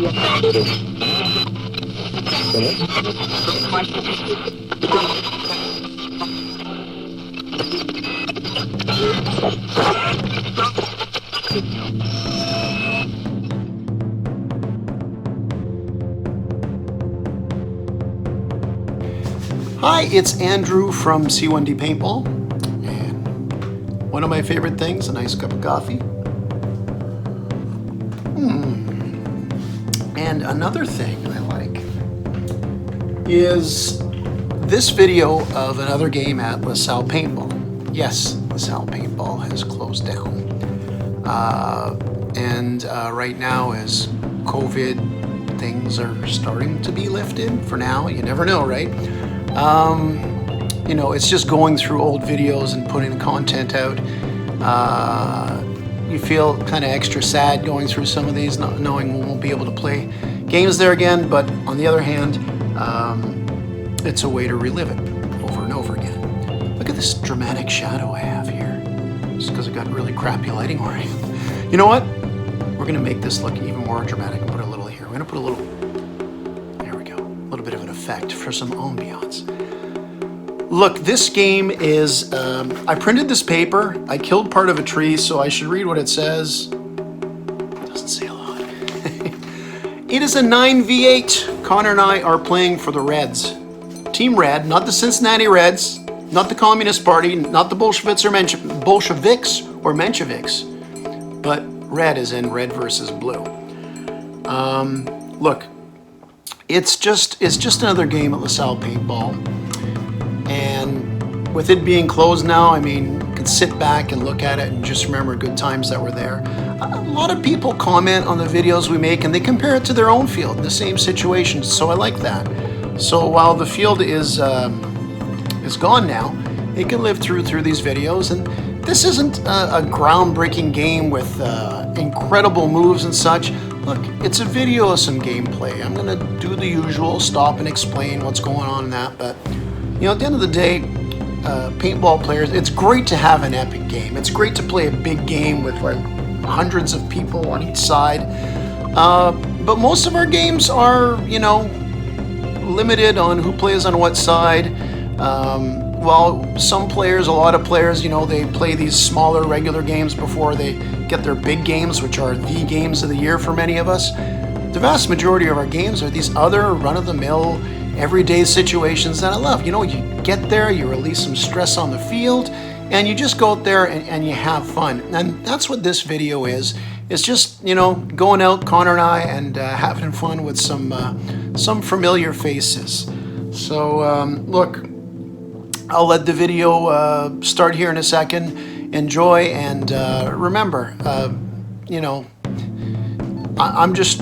Hi, it's Andrew from C1D Paintball, and one of my favorite things, a nice cup of coffee. And another thing I like is this video of another game at LaSalle Paintball. Yes, LaSalle Paintball has closed down. Right now, as COVID things are starting to be lifted, for now, you never know, right? You know, it's just going through old videos and putting the content out. You feel kind of extra sad going through some of these, not knowing we won't be able to play games there again, but on the other hand, it's a way to relive it over and over again. Look at this dramatic shadow I have here, just because I got really crappy lighting already. You know what? We're gonna make this look even more dramatic and put a little here. We're gonna put a little, there we go, a little bit of an effect for some ambiance. Look, this game is, I printed this paper, I killed part of a tree, so I should read what it says. It doesn't say a lot. It is a 9v8. Connor and I are playing for the Reds. Team Red, not the Cincinnati Reds, not the Communist Party, not the Bolsheviks or Mensheviks, but red as in red versus blue. Look, it's just another game at LaSalle Paintball. And with it being closed now, I mean, you can sit back and look at it and just remember good times that were there. A lot of people comment on the videos we make and they compare it to their own field in the same situation, so I like that. So while the field is gone now, it can live through these videos, and this isn't a groundbreaking game with incredible moves and such. Look, it's a video of some gameplay. I'm gonna do the usual, stop and explain what's going on in that, but you know, at the end of the day, paintball players, it's great to have an epic game. It's great to play a big game with like hundreds of people on each side. But most of our games are, you know, limited on who plays on what side. Well, some players, a lot of players, you know, they play these smaller regular games before they get their big games, which are the games of the year for many of us. The vast majority of our games are these other run-of-the-mill, everyday situations that I love. You know, you get there, you release some stress on the field, and you just go out there and you have fun. And that's what this video is. It's just, you know, going out, Connor and I, and having fun with some familiar faces. So, look, I'll let the video start here in a second. Enjoy, and remember, you know, I'm just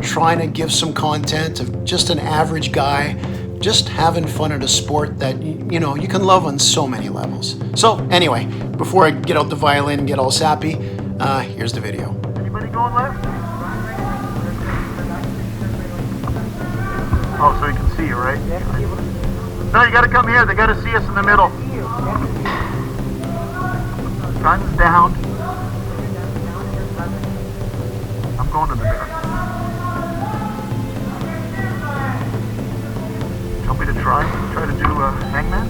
trying to give some content of just an average guy, just having fun at a sport that, you know, you can love on so many levels. So anyway, before I get out the violin and get all sappy, here's the video. Anybody going left? Oh, so you can see you, right? No, you gotta come here. They gotta see us in the middle. Guns down. I'm going to the middle. Want me to try to do hangman?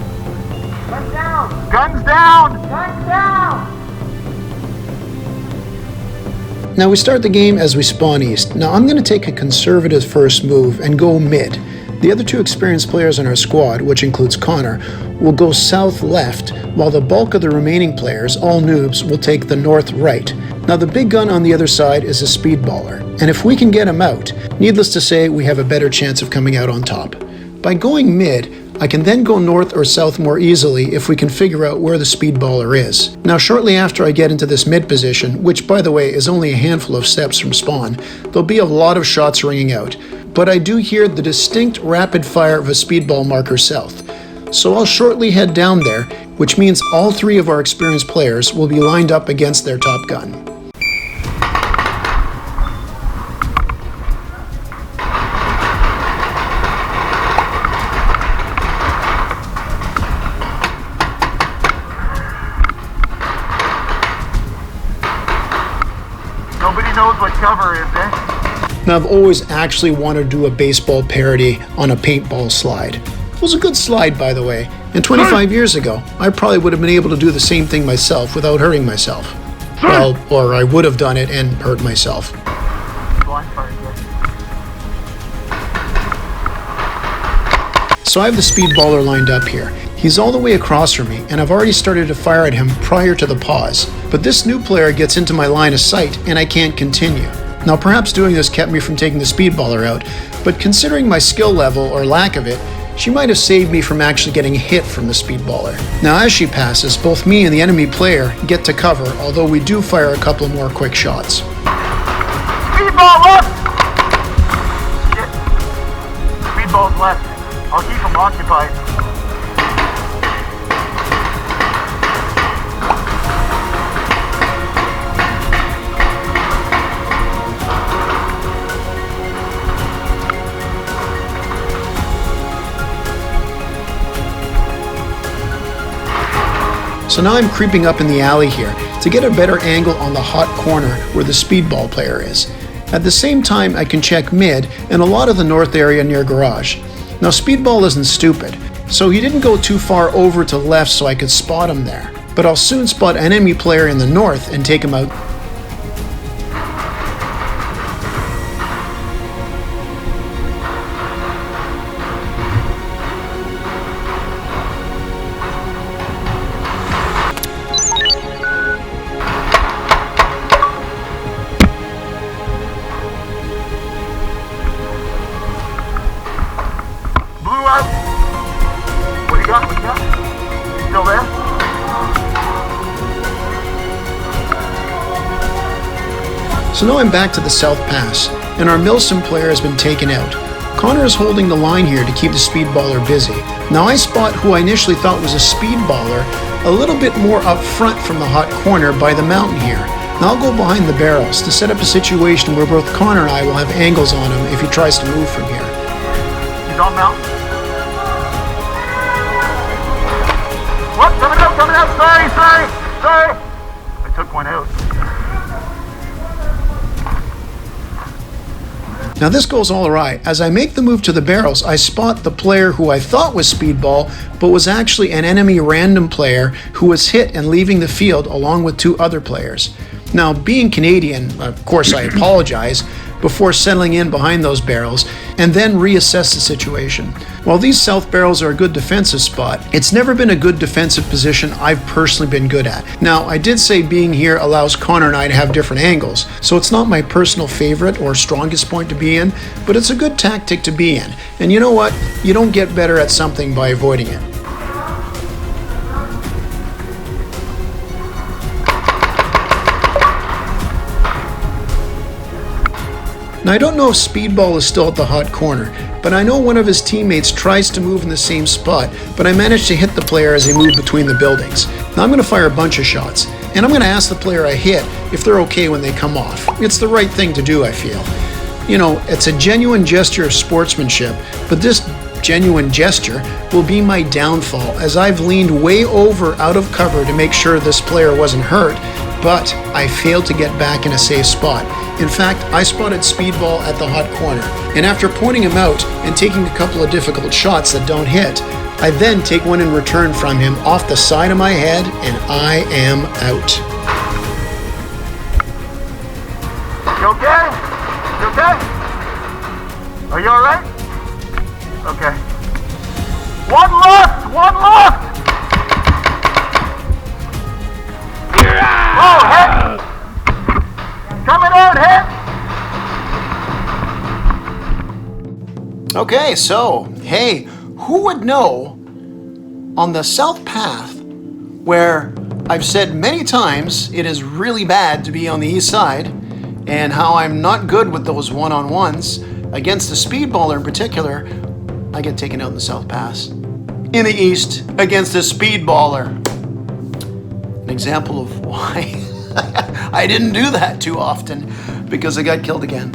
Guns down! Guns down! Guns down! Now we start the game as we spawn east. Now I'm going to take a conservative first move and go mid. The other two experienced players in our squad, which includes Connor, will go south-left, while the bulk of the remaining players, all noobs, will take the north-right. Now the big gun on the other side is a speedballer, and if we can get him out, needless to say, we have a better chance of coming out on top. By going mid, I can then go north or south more easily if we can figure out where the speedballer is. Now shortly after I get into this mid position, which by the way is only a handful of steps from spawn, there'll be a lot of shots ringing out, but I do hear the distinct rapid fire of a speedball marker south. So I'll shortly head down there, which means all three of our experienced players will be lined up against their top gun. Nobody knows what cover is, eh? Now, I've always actually wanted to do a baseball parody on a paintball slide. It was a good slide, by the way, and 25 years ago, I probably would have been able to do the same thing myself without hurting myself. Well, or I would have done it and hurt myself. So I have the speedballer lined up here. He's all the way across from me, and I've already started to fire at him prior to the pause. But this new player gets into my line of sight, and I can't continue. Now, perhaps doing this kept me from taking the speedballer out, but considering my skill level, or lack of it, she might have saved me from actually getting hit from the speedballer. Now, as she passes, both me and the enemy player get to cover, although we do fire a couple more quick shots. Speedball left! Shit. Speedball's left. I'll keep him occupied. So now I'm creeping up in the alley here to get a better angle on the hot corner where the speedball player is. At the same time, I can check mid and a lot of the north area near garage. Now, speedball isn't stupid, so he didn't go too far over to left so I could spot him there. But I'll soon spot an enemy player in the north and take him out. What do you got? Still there? So now I'm back to the South Pass, and our Milsom player has been taken out. Connor is holding the line here to keep the speedballer busy. Now I spot who I initially thought was a speedballer a little bit more up front from the hot corner by the mountain here. Now I'll go behind the barrels to set up a situation where both Connor and I will have angles on him if he tries to move from here. He's on mountain. What? Coming out! Sorry! I took one out. Now this goes all right. As I make the move to the barrels, I spot the player who I thought was speedball, but was actually an enemy random player who was hit and leaving the field along with two other players. Now, being Canadian, of course I apologize, before settling in behind those barrels, and then reassess the situation. While these south barrels are a good defensive spot, it's never been a good defensive position I've personally been good at. Now, I did say being here allows Connor and I to have different angles, so it's not my personal favorite or strongest point to be in, but it's a good tactic to be in. And you know what? You don't get better at something by avoiding it. Now, I don't know if Speedball is still at the hot corner, but I know one of his teammates tries to move in the same spot, but I managed to hit the player as he moved between the buildings. Now I'm going to fire a bunch of shots, and I'm going to ask the player I hit if they're okay when they come off. It's the right thing to do, I feel. You know, it's a genuine gesture of sportsmanship, but this genuine gesture will be my downfall as I've leaned way over out of cover to make sure this player wasn't hurt, but I failed to get back in a safe spot. In fact, I spotted Speedball at the hot corner, and after pointing him out and taking a couple of difficult shots that don't hit, I then take one in return from him off the side of my head, and I am out. You okay? You okay? Are you alright? Okay. One left! Oh, hit! Coming out, hit! Okay, so, hey, who would know on the South Path, where I've said many times it is really bad to be on the east side, and how I'm not good with those one-on-ones, against the speedballer in particular, I get taken out in the South Pass. In the east, against a speedballer. An example of why I didn't do that too often, because I got killed again.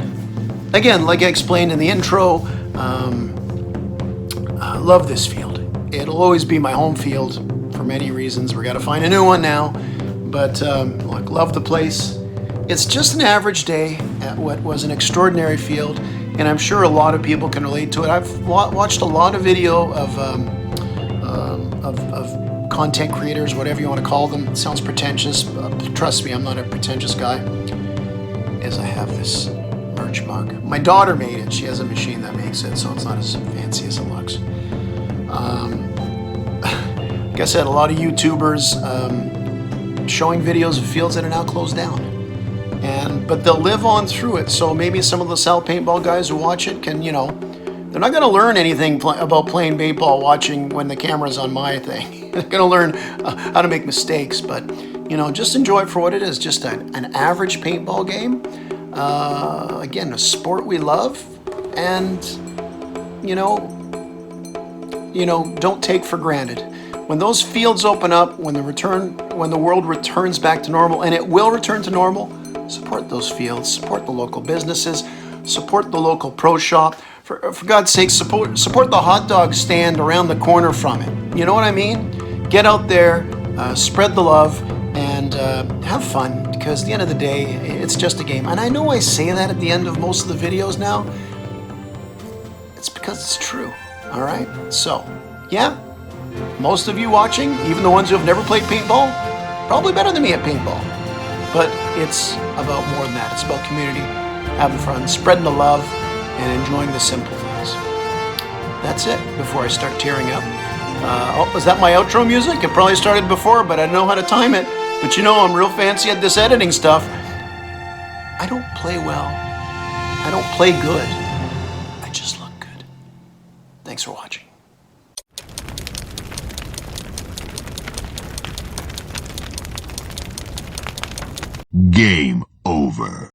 Again, like I explained in the intro, I love this field. It'll always be my home field for many reasons. We got to find a new one now, but look, love the place. It's just an average day. at what was an extraordinary field, and I'm sure a lot of people can relate to it. I've watched a lot of video of content creators, whatever you want to call them. It sounds pretentious. Trust me, I'm not a pretentious guy. As I have this merch mug. My daughter made it. She has a machine that makes it, so it's not as fancy as it looks. Like I said, a lot of YouTubers showing videos of fields that are now closed down. But they'll live on through it. So maybe some of the LaSalle Paintball guys who watch it can, you know, they're not going to learn anything about playing paintball watching when the camera's on my thing. They're going to learn how to make mistakes, but, you know, just enjoy it for what it is. Just an average paintball game. Again, a sport we love, and, you know, don't take for granted. When those fields open up, when the world returns back to normal, and it will return to normal, support those fields, support the local businesses, support the local pro shop. For God's sake, support the hot dog stand around the corner from it. You know what I mean? Get out there, spread the love, and have fun, because at the end of the day, it's just a game. And I know I say that at the end of most of the videos now. It's because it's true, all right? So, yeah, most of you watching, even the ones who have never played paintball, probably better than me at paintball. But it's about more than that. It's about community, having fun, spreading the love, and enjoying the simple things. That's it before I start tearing up. Is that my outro music? It probably started before, but I don't know how to time it. But you know, I'm real fancy at this editing stuff. I don't play well. I don't play good. I just look good. Thanks for watching. Game over.